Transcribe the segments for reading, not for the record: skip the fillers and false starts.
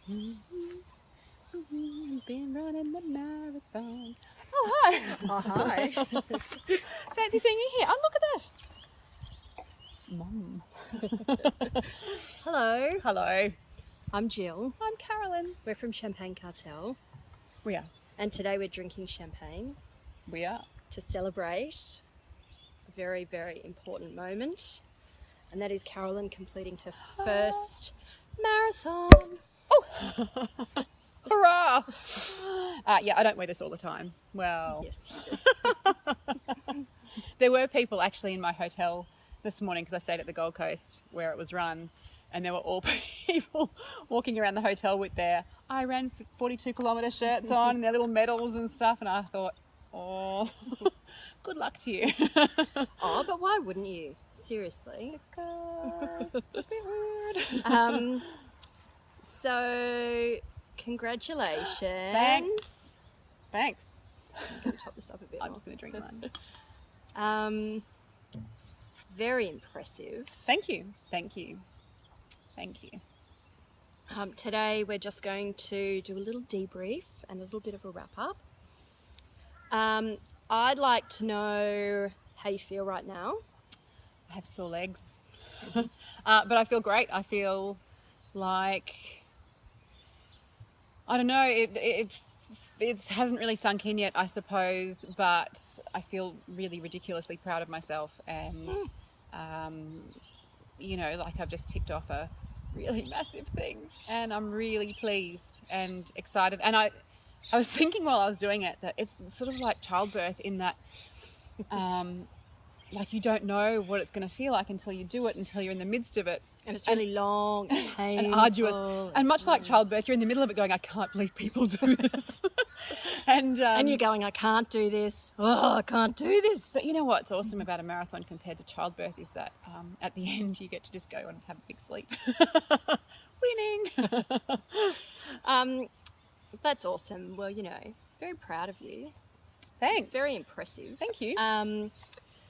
Been running the marathon. Oh, hi. Oh, hi. Fancy seeing you here. Oh, look at that. Mum. Hello, Hello. I'm Jill. I'm Carolyn. We're from Champagne Cartel, We are. and today we're drinking champagne We are. to celebrate a very, very important moment, and that is Carolyn completing her first marathon. Oh. Hurrah. Yeah, I don't wear this all the time. Well, Yes, you do. there were people actually in my hotel this morning because I stayed at the Gold Coast where it was run, and there were all people walking around the hotel with their I ran 42-kilometre shirts on and their little medals and stuff, and I thought, oh, good luck to you. Oh, but why wouldn't you? Seriously. Because it's a bit weird. So, congratulations. Thanks. I'm going to top this up a bit I'm more. just going to drink mine. Very impressive. Thank you. Today we're just going to do a little debrief and a little bit of a wrap up. I'd like to know how you feel right now. I have sore legs, but I feel great. I feel like, I don't know, it hasn't really sunk in yet, I suppose, but I feel really ridiculously proud of myself, and you know, like I've just ticked off a really massive thing, and I'm really pleased and excited. And I was thinking while I was doing it that it's sort of like childbirth in that like you don't know what it's going to feel like until you do it, until you're in the midst of it. And it's really long and painful. And arduous. And much like childbirth, you're in the middle of it going, I can't believe people do this. and you're going, I can't do this. Oh, I can't do this. But you know what's awesome about a marathon compared to childbirth is that at the end you get to just go and have a big sleep. Winning. That's awesome. Well, you know, very proud of you. Thanks. Very impressive. Thank you.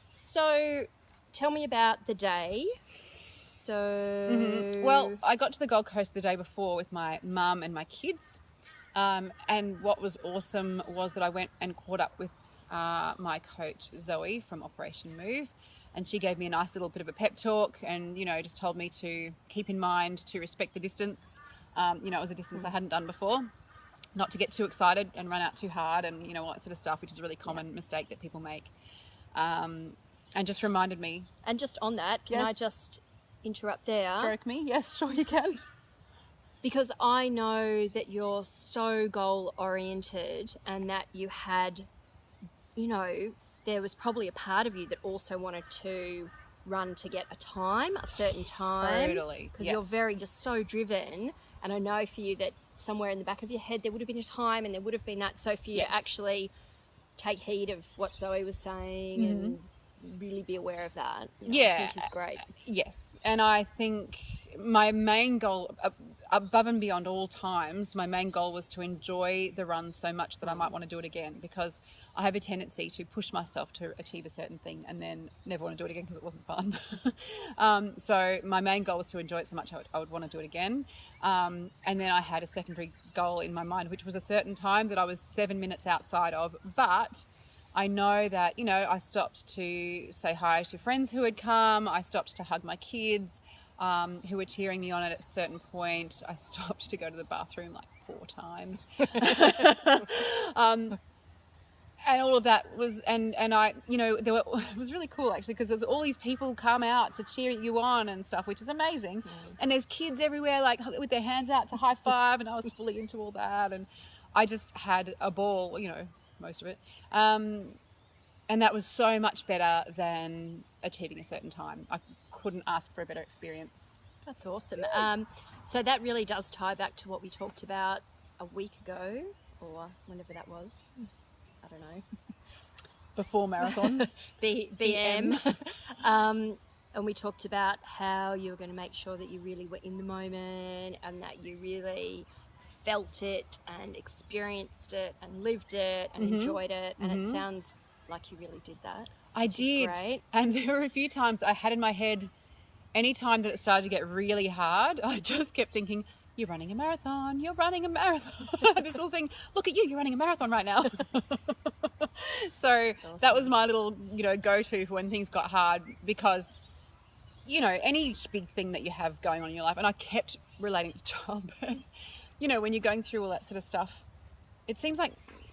So tell me about the day. So Well, I got to the Gold Coast the day before with my mum and my kids, and what was awesome was that I went and caught up with my coach Zoe from Operation Move, and she gave me a nice little bit of a pep talk, and you know, just told me to keep in mind to respect the distance. You know, it was a distance I hadn't done before, not to get too excited and run out too hard, and you know, all that sort of stuff, which is a really common mistake that people make. And just reminded me. And just on that, can I just interrupt there? Stroke me? Yes, sure you can. Because I know that you're so goal oriented, and that you had, you know, there was probably a part of you that also wanted to run to get a certain time. Totally. Because you're very just so driven. And I know for you that somewhere in the back of your head there would have been a time, and there would have been that. So for you to actually take heed of what Zoe was saying and really be aware of that, I think is great. Yes, and I think my main goal, above and beyond all times, my main goal was to enjoy the run so much that I might want to do it again, because I have a tendency to push myself to achieve a certain thing and then never want to do it again because it wasn't fun. So my main goal was to enjoy it so much I would want to do it again. And then I had a secondary goal in my mind, which was a certain time that I was 7 minutes outside of, but I know that, you know, I stopped to say hi to friends who had come. I stopped to hug my kids who were cheering me on at a certain point. I stopped to go to the bathroom like 4 times. And all of that was, and I, you know, it was really cool actually, because there's all these people come out to cheer you on and stuff, which is amazing. And there's kids everywhere, like with their hands out to high five, and I was fully into all that. And I just had a ball, you know, most of it. And that was so much better than achieving a certain time. I couldn't ask for a better experience. That's awesome. So that really does tie back to what we talked about a week ago, or whenever that was. I don't know. Before marathon. BM. And we talked about how you were going to make sure that you really were in the moment, and that you really felt it and experienced it and lived it and enjoyed it. And it sounds like you really did that. I did. Great. And there were a few times I had in my head, any time that it started to get really hard, I just kept thinking, you're running a marathon, you're running a marathon. This little thing, look at you, you're running a marathon right now. So awesome. that was my little, go-to for when things got hard, because, any big thing that you have going on in your life, and I kept relating to childbirth, when you're going through all that sort of stuff, it seems like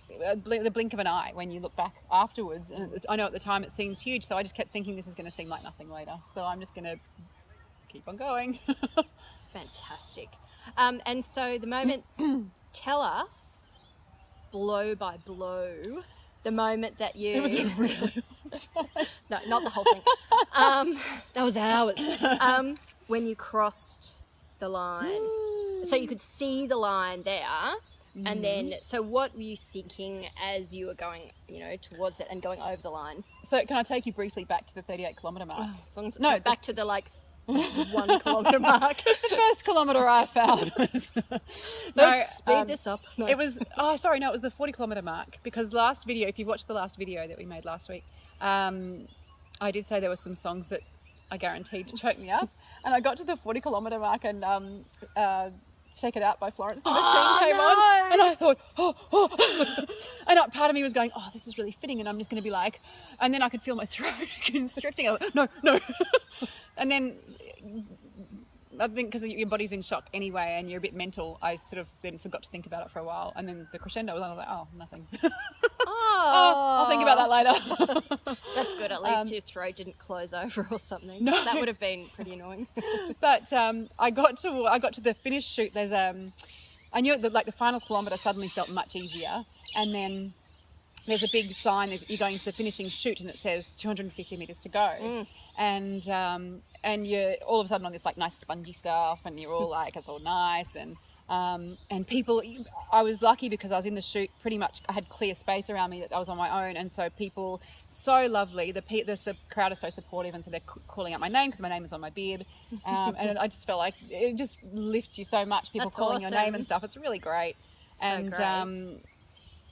the blink of an eye when you look back afterwards. And I know at the time it seems huge, so I just kept thinking this is going to seem like nothing later. So I'm just going to keep on going. Fantastic. And so the moment, tell us, blow by blow, the moment that you... It was a really long time. No, not the whole thing. That was hours. When you crossed the line. So you could see the line there. And then, so what were you thinking as you were going, towards it and going over the line? So can I take you briefly back to the 38-kilometre mark? Oh, as long as it's back to the 1 kilometre mark. The first kilometre I found was... Let's speed this up. No. It was, it was the 40-kilometre mark, because last video, if you watched the last video that we made last week, I did say there were some songs that I guaranteed to choke me up. And I got to the 40-kilometre mark and Shake It Out by Florence the Machine came on, and I thought, and part of me was going, this is really fitting, and I'm just going to be like, and then I could feel my throat constricting. I was, no. And then I think because your body's in shock anyway and you're a bit mental, I sort of then forgot to think about it for a while, and then the crescendo was on, I was like, nothing. I'll think about that later. That's good. At least your throat didn't close over or something. No. That would have been pretty annoying. But I got to the finish chute. There's I knew the final kilometre suddenly felt much easier, and then there's a big sign that you're going to the finishing chute, and it says 250 metres to go. And you're all of a sudden on this nice spongy stuff, and you're all like, it's all nice, and people, I was lucky because I was in the chute pretty much, I had clear space around me that I was on my own, and so people, so lovely, the crowd is so supportive, and so they're calling out my name because my name is on my bib, and I just felt like it just lifts you so much, people That's calling awesome. your name and stuff. It's really great. So great.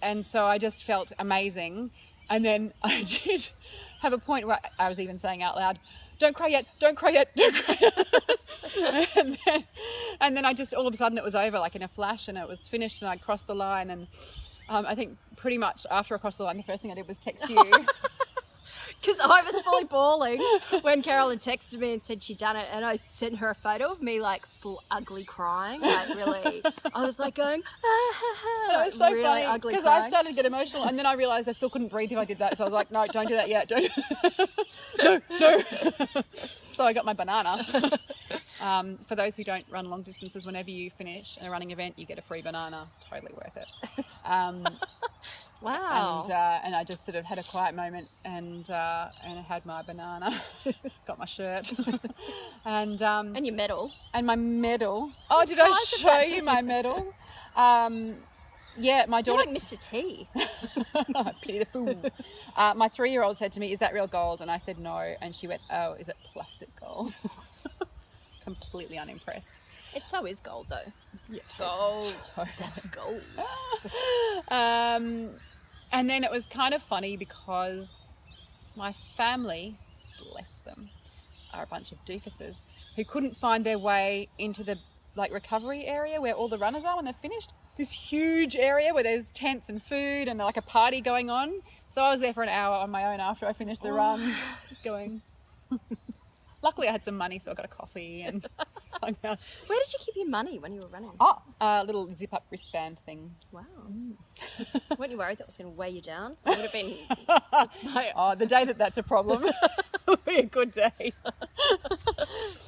And so I just felt amazing. And then I did have a point where I was even saying out loud, don't cry yet, don't cry yet, don't cry yet. and then I just, all of a sudden it was over like in a flash, and it was finished, and I crossed the line. And I think pretty much after I crossed the line, the first thing I did was text you. Because I was fully bawling when Carolyn texted me and said she'd done it, and I sent her a photo of me full ugly crying, really. I was going, It was so really funny because I started to get emotional, and then I realised I still couldn't breathe if I did that, so I was like, no, don't do that yet, no. So I got my banana. For those who don't run long distances, whenever you finish a running event, you get a free banana. Totally worth it. Wow. And I just sort of had a quiet moment, and I had my banana, got my shirt, and your medal. And my medal. Oh, did I show you my medal? Yeah, my daughter. You're like Mr. T. Pity the fool. My 3-year-old said to me, "Is that real gold?" And I said no, and she went, "Oh, is it plastic gold?" Completely unimpressed. It so is gold, though. Yeah, it's gold. Totally. That's gold. And then it was kind of funny because my family, bless them, are a bunch of doofuses who couldn't find their way into the recovery area where all the runners are when they're finished. This huge area where there's tents and food and a party going on. So I was there for an hour on my own after I finished the run, just going. Luckily I had some money, so I got a coffee and hung out. Where did you keep your money when you were running? Oh, a little zip-up wristband thing. Wow. Weren't you worried that was going to weigh you down? It would have been... the day that's a problem will be a good day.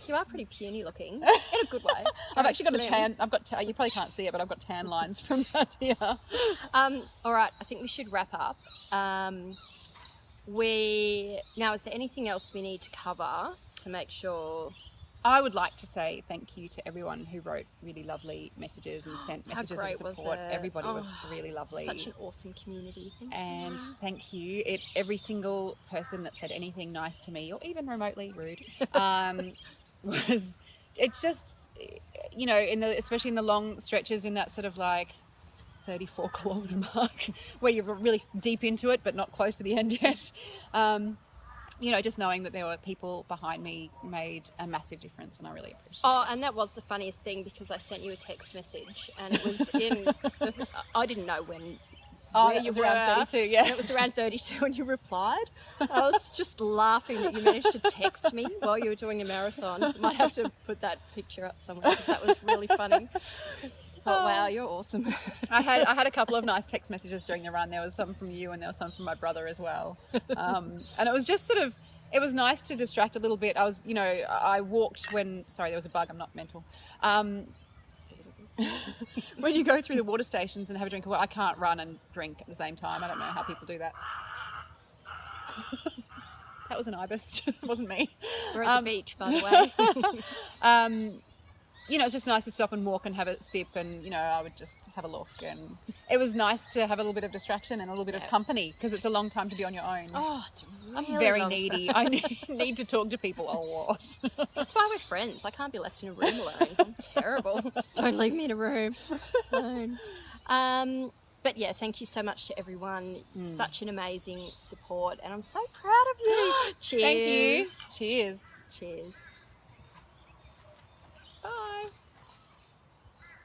You are pretty puny looking, in a good way. I've actually got a tan. You probably can't see it, but I've got tan lines from that here. All right, I think we should wrap up. Now, is there anything else we need to cover to make sure? I would like to say thank you to everyone who wrote really lovely messages and sent messages of support. Everybody was really lovely. Such an awesome community. Thank you. Every single person that said anything nice to me, or even remotely rude, it's just, especially in the long stretches in that sort of 34-kilometre mark where you're really deep into it but not close to the end yet. you know, just knowing that there were people behind me made a massive difference, and I really appreciate it. Oh, and that was the funniest thing, because I sent you a text message, and it was I didn't know where It you was were. around 32, yeah. And it was around 32, and you replied. I was just laughing that you managed to text me while you were doing a marathon. Might have to put that picture up somewhere, because that was really funny. I thought, wow, you're awesome. I had a couple of nice text messages during the run. There was some from you, and there was some from my brother as well. And it was just sort of, it was nice to distract a little bit. I was, you know, I walked when, sorry, there was a bug, I'm not mental. When you go through the water stations and have a drink, well, I can't run and drink at the same time. I don't know how people do that. That was an ibis. It wasn't me. We're at the beach, by the way. You know, it's just nice to stop and walk and have a sip, and, you know, I would just have a look, and it was nice to have a little bit of distraction and a little bit of company, because it's a long time to be on your own. Oh, it's really I'm very long needy. time. I need to talk to people a lot. That's why we're friends. I can't be left in a room alone. I'm terrible. Don't leave me in a room alone. But yeah, thank you so much to everyone. Such an amazing support, and I'm so proud of you. Cheers. Thank you. Cheers. Cheers. Bye.